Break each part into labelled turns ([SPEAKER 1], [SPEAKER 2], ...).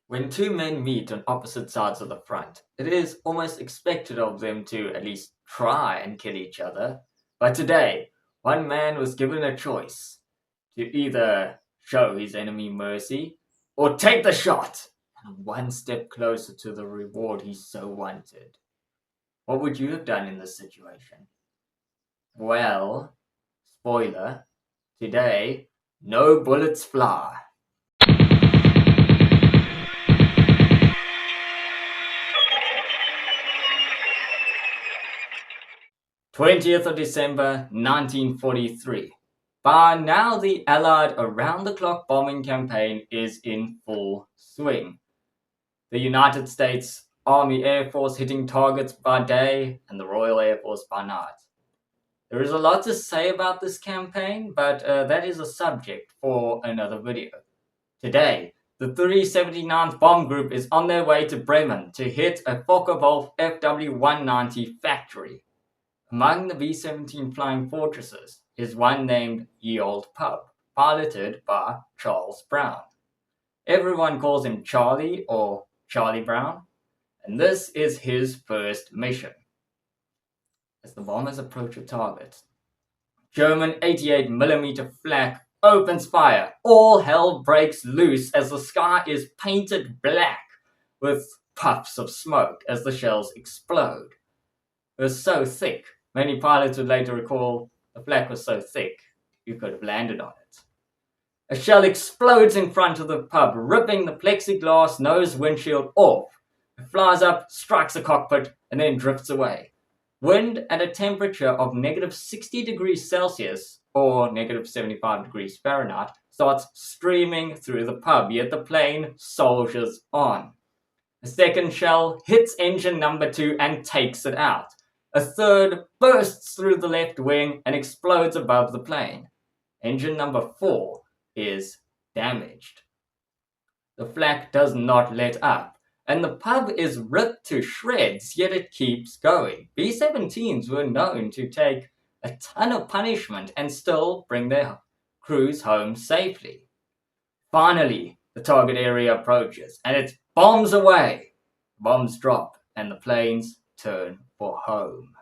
[SPEAKER 1] When two men meet on opposite sides of the front, it is almost expected of them to at least try and kill each other. But today, one man was given a choice to either show his enemy mercy or take the shot and one step closer to the reward he so wanted. What would you have done in this situation? Well, spoiler, today, no bullets fly. 20th of December 1943. By now, the Allied around-the-clock bombing campaign is in full swing. The United States Army Air Force hitting targets by day and the Royal Air Force by night. There is a lot to say about this campaign, but that is a subject for another video. Today, the 379th Bomb Group is on their way to Bremen to hit a Focke-Wulf FW-190 factory. Among the B-17 flying fortresses is one named Ye Olde Pub, piloted by Charles Brown. Everyone calls him Charlie or Charlie Brown, and this is his first mission. As the bombers approach a target, German 88mm flak opens fire. All hell breaks loose as the sky is painted black with puffs of smoke as the shells explode. It was so thick. Many pilots would later recall the flak was so thick you could have landed on it. A shell explodes in front of the pub, ripping the plexiglass nose windshield off. It flies up, strikes the cockpit, and then drifts away. Wind at a temperature of negative 60 degrees Celsius or negative 75 degrees Fahrenheit starts streaming through the pub, yet the plane soldiers on. A second shell hits engine number 2 and takes it out. A third bursts through the left wing and explodes above the plane. Engine number 4 is damaged. The flak does not let up, and the pub is ripped to shreds, yet it keeps going. B-17s were known to take a ton of punishment and still bring their crews home safely. Finally, the target area approaches, and it bombs away. Bombs drop, and the planes turn for home.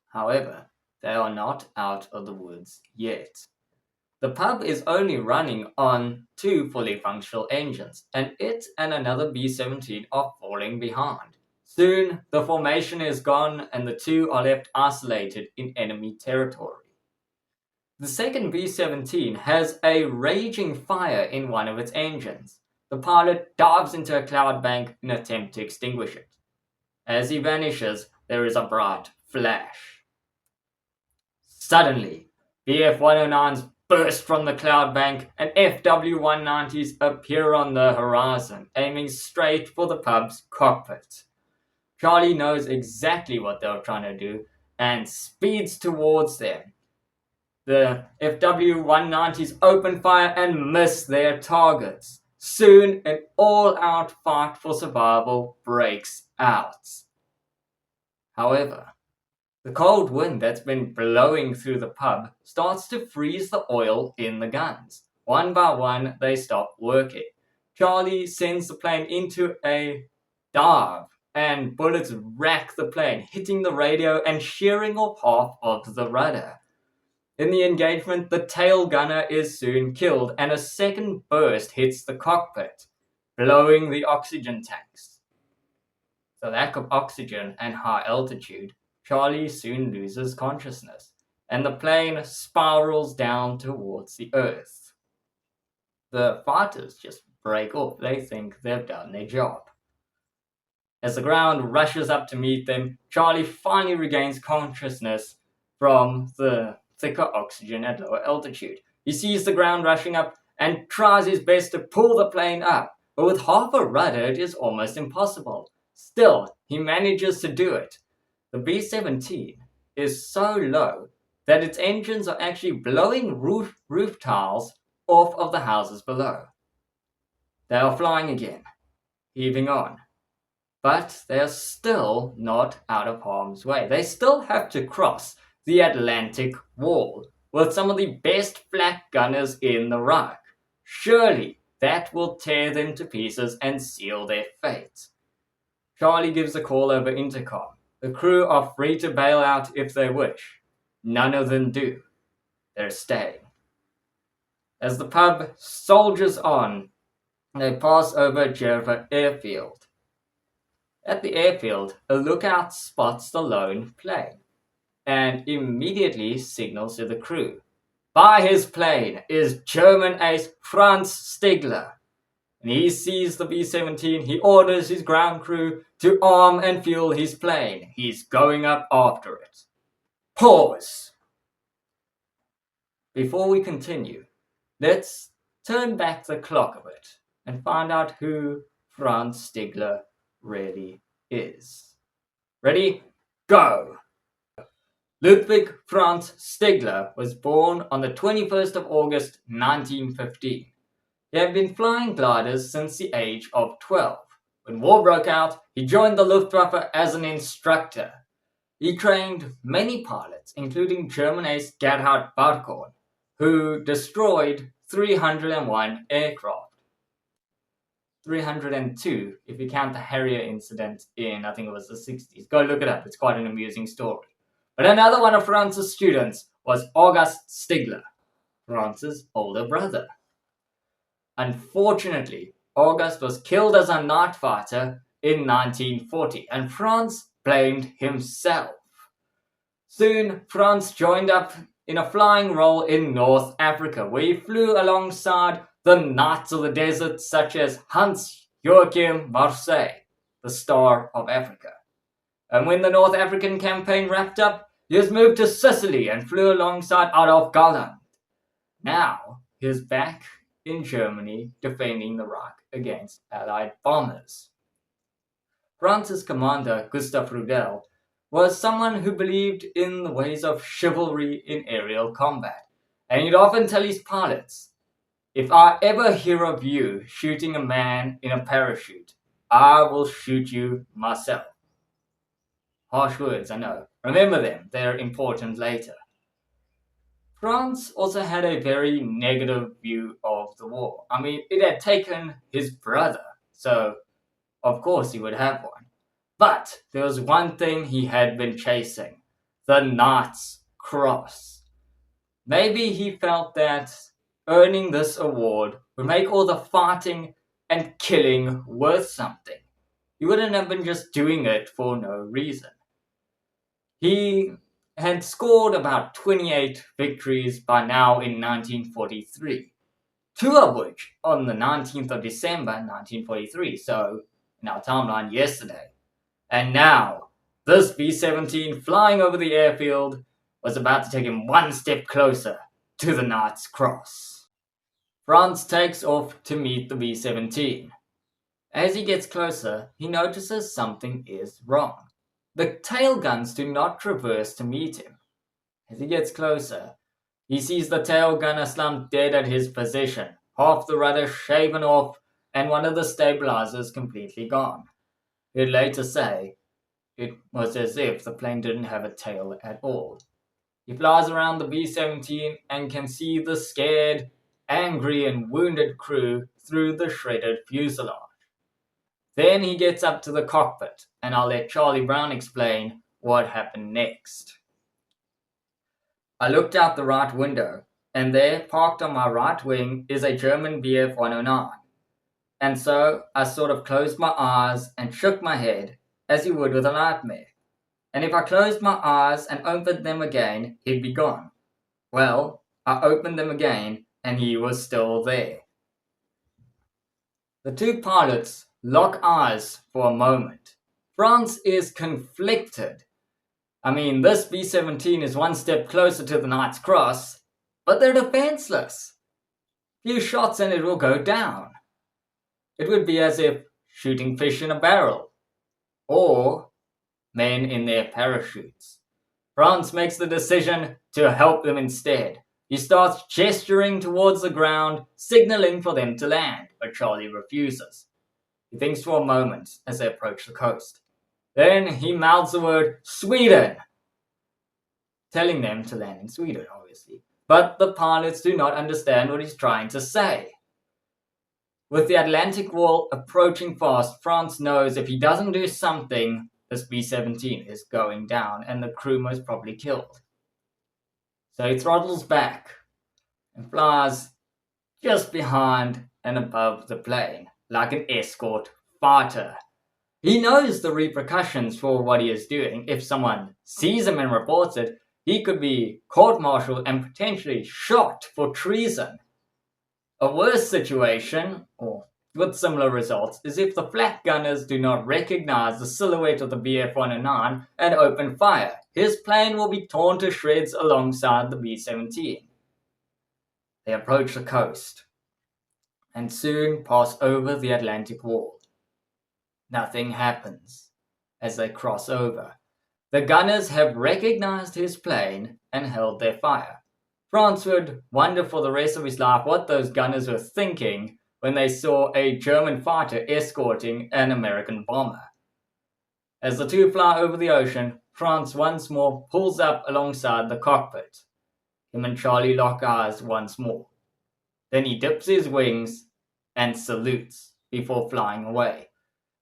[SPEAKER 1] However, they are not out of the woods yet. The pub is only running on 2 fully functional engines, and it and another B-17 are falling behind. Soon, the formation is gone, and the two are left isolated in enemy territory. The second B-17 has a raging fire in one of its engines. The pilot dives into a cloud bank in an attempt to extinguish it. As he vanishes, there is a bright flash. Suddenly, BF-109s burst from the cloud bank and FW-190s appear on the horizon, aiming straight for the pub's cockpit. Charlie knows exactly what they're trying to do and speeds towards them. The FW-190s open fire and miss their targets. Soon, an all-out fight for survival breaks out. However, the cold wind that's been blowing through the pub starts to freeze the oil in the guns. One by one, they stop working. Charlie sends the plane into a dive, and bullets rack the plane, hitting the radio and shearing off half of the rudder. In the engagement, the tail gunner is soon killed, and a second burst hits the cockpit, blowing the oxygen tanks. The lack of oxygen and high altitude, Charlie soon loses consciousness, and the plane spirals down towards the earth. The fighters just break off. They think they've done their job. As the ground rushes up to meet them, Charlie finally regains consciousness from the thicker oxygen at lower altitude. He sees the ground rushing up and tries his best to pull the plane up, but with half a rudder it is almost impossible. Still, he manages to do it. The B-17 is so low that its engines are actually blowing roof tiles off of the houses below. They are flying again, heaving on. But they are still not out of harm's way. They still have to cross the Atlantic Wall with some of the best flak gunners in the Reich. Surely that will tear them to pieces and seal their fate. Charlie gives a call over intercom. The crew are free to bail out if they wish. None of them do. They're staying. As the pub soldiers on, they pass over Jerva Airfield. At the airfield, a lookout spots the lone plane and immediately signals to the crew. By his plane is German ace Franz Stigler. And he sees the B-17, he orders his ground crew to arm and fuel his plane. He's going up after it. Pause. Before we continue, let's turn back the clock a bit and find out who Franz Stigler really is. Ready? Go! Ludwig Franz Stigler was born on the 21st of August 1915. He had been flying gliders since the age of 12. When war broke out, he joined the Luftwaffe as an instructor. He trained many pilots, including German ace Gerhard Barkhorn, who destroyed 301 aircraft. 302 if you count the Harrier incident in, I think it was the 60s. Go look it up, it's quite an amusing story. But another one of Franz's students was August Stigler, Franz's older brother. Unfortunately, August was killed as a night fighter in 1940, and Franz blamed himself. Soon, Franz joined up in a flying role in North Africa, where he flew alongside the Knights of the Desert, such as Hans Joachim Marseille, the Star of Africa. And when the North African campaign wrapped up, he was moved to Sicily and flew alongside Adolf Galland. Now, he is back in Germany defending the Reich against Allied bombers. Franz's commander, Gustav Rudel, was someone who believed in the ways of chivalry in aerial combat, and he'd often tell his pilots, "If I ever hear of you shooting a man in a parachute, I will shoot you myself." Harsh words, I know. Remember them, they're important later. Franz also had a very negative view of the war. I mean, it had taken his brother, so of course he would have one. But there was one thing he had been chasing: the Knight's Cross. Maybe he felt that earning this award would make all the fighting and killing worth something. He wouldn't have been just doing it for no reason. He had scored about 28 victories by now in 1943, two of which on the 19th of December 1943, so in our timeline yesterday. And now, this B-17 flying over the airfield was about to take him one step closer to the Knight's Cross. Franz takes off to meet the B-17. As he gets closer, he notices something is wrong. The tail guns do not traverse to meet him. As he gets closer, he sees the tail gunner slumped dead at his position, half the rudder shaven off and one of the stabilizers completely gone. He'd later say it was as if the plane didn't have a tail at all. He flies around the B-17 and can see the scared, angry and wounded crew through the shredded fuselage. Then he gets up to the cockpit, and I'll let Charlie Brown explain what happened next. I looked out the right window, and there, parked on my right wing, is a German Bf-109. And so I sort of closed my eyes and shook my head, as you would with a nightmare. And if I closed my eyes and opened them again, he'd be gone. Well, I opened them again, and he was still there. The two pilots lock eyes for a moment. Franz is conflicted. I mean, this B-17 is one step closer to the Knight's Cross, but they're defenseless. Few shots and it will go down. It would be as if shooting fish in a barrel, or men in their parachutes. Franz makes the decision to help them instead. He starts gesturing towards the ground, signaling for them to land, but Charlie refuses. He thinks for a moment as they approach the coast. Then he mouths the word Sweden, telling them to land in Sweden, obviously. But the pilots do not understand what he's trying to say. With the Atlantic Wall approaching fast, France knows if he doesn't do something, this B-17 is going down and the crew most probably killed. So he throttles back and flies just behind and above the plane, like an escort fighter. He knows the repercussions for what he is doing. If someone sees him and reports it, he could be court-martialed and potentially shot for treason. A worse situation, or with similar results, is if the flak gunners do not recognize the silhouette of the Bf-109 and open fire. His plane will be torn to shreds alongside the B-17. They approach the coast and soon pass over the Atlantic Wall. Nothing happens as they cross over. The gunners have recognized his plane and held their fire. France would wonder for the rest of his life what those gunners were thinking when they saw a German fighter escorting an American bomber. As the two fly over the ocean, France once more pulls up alongside the cockpit. Him and Charlie lock eyes once more. Then he dips his wings and salutes before flying away.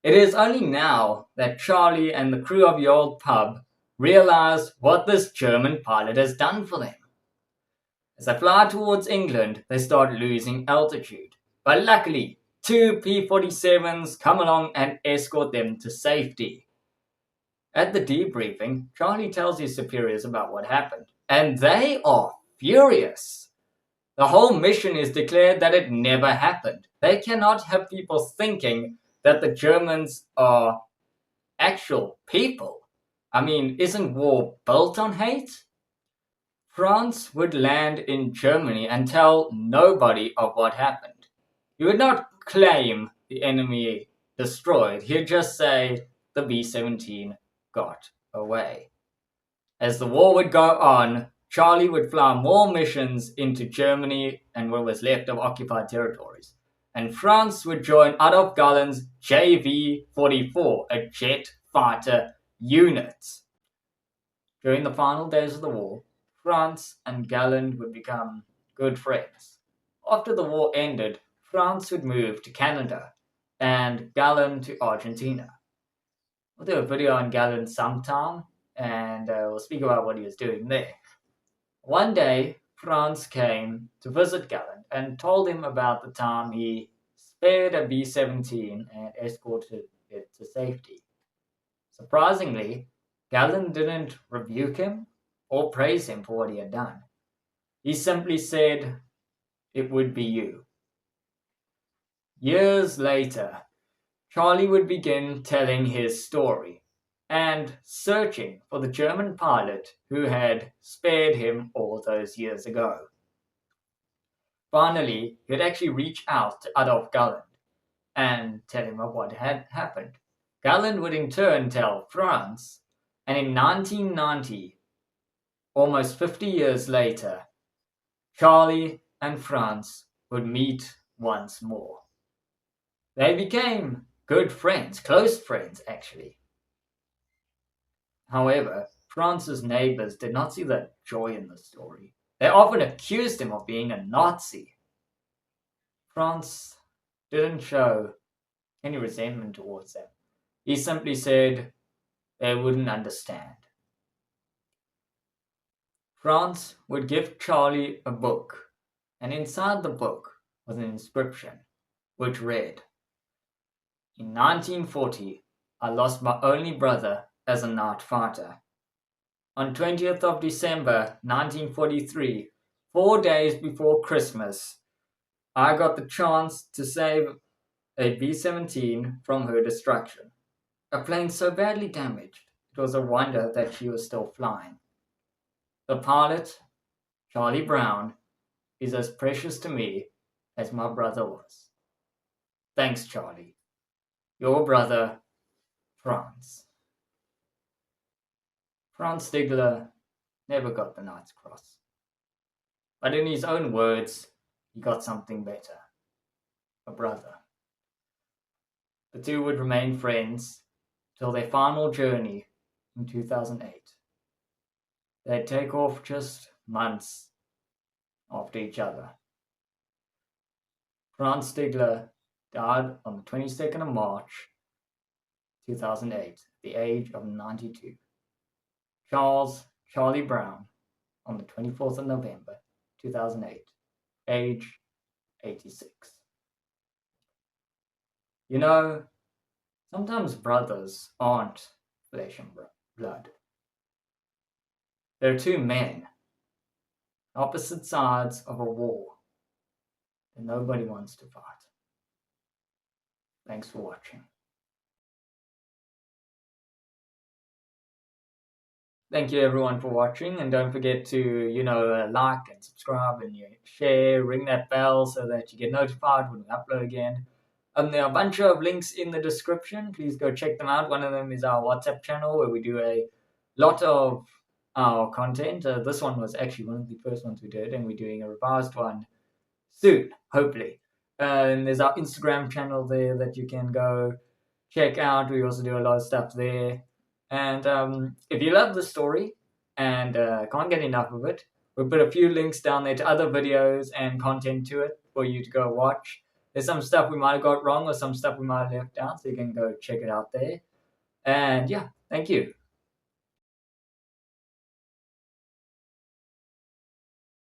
[SPEAKER 1] It is only now that Charlie and the crew of the old pub realize what this German pilot has done for them. As they fly towards England, they start losing altitude. But luckily, two P-47s come along and escort them to safety. At the debriefing, Charlie tells his superiors about what happened, and they are furious. The whole mission is declared that it never happened. They cannot have people thinking that the Germans are actual people. I mean, isn't war built on hate? France would land in Germany and tell nobody of what happened. He would not claim the enemy destroyed. He'd just say the B-17 got away. As the war would go on, Charlie would fly more missions into Germany and what was left of occupied territories. And France would join Adolf Galland's JV-44, a jet fighter unit. During the final days of the war, France and Galland would become good friends. After the war ended, France would move to Canada and Galland to Argentina. We'll do a video on Galland sometime and we'll speak about what he was doing there. One day, France came to visit Galland and told him about the time he spared a B-17 and escorted it to safety. Surprisingly, Galland didn't rebuke him or praise him for what he had done. He simply said, "It would be you." Years later, Charlie would begin telling his story and searching for the German pilot who had spared him all those years ago. Finally, he'd actually reach out to Adolf Galland and tell him of what had happened. Galland would in turn tell France, and in 1990, almost 50 years later, Charlie and France would meet once more. They became good friends, close friends actually. However, France's neighbors did not see the joy in the story. They often accused him of being a Nazi. France didn't show any resentment towards them. He simply said they wouldn't understand. France would give Charlie a book, and inside the book was an inscription which read, "In 1940, I lost my only brother as a night fighter. On 20th of December 1943, 4 days before Christmas, I got the chance to save a B-17 from her destruction. A plane so badly damaged, it was a wonder that she was still flying. The pilot, Charlie Brown, is as precious to me as my brother was. Thanks, Charlie. Your brother, Franz." Franz Stigler never got the Knight's Cross. But in his own words, he got something better. A brother. The two would remain friends till their final journey in 2008. They'd take off just months after each other. Franz Stigler died on the 22nd of March 2008, at the age of 92. Charles Charlie Brown on the 24th of November 2008, age 86. You know, sometimes brothers aren't flesh and blood. They're two men, opposite sides of a war that nobody wants to fight. Thanks for watching. Thank you everyone for watching, and don't forget to, like and subscribe and share, ring that bell so that you get notified when we upload again. There are a bunch of links in the description. Please go check them out. One of them is our WhatsApp channel where we do a lot of our content. This one was actually one of the first ones we did, and we're doing a revised one soon, hopefully. And there's our Instagram channel there that you can go check out. We also do a lot of stuff there. And if you love the story and can't get enough of it, we'll put a few links down there to other videos and content to it for you to go watch. There's some stuff we might have got wrong or some stuff we might have left out, so you can go check it out there. And yeah, thank you.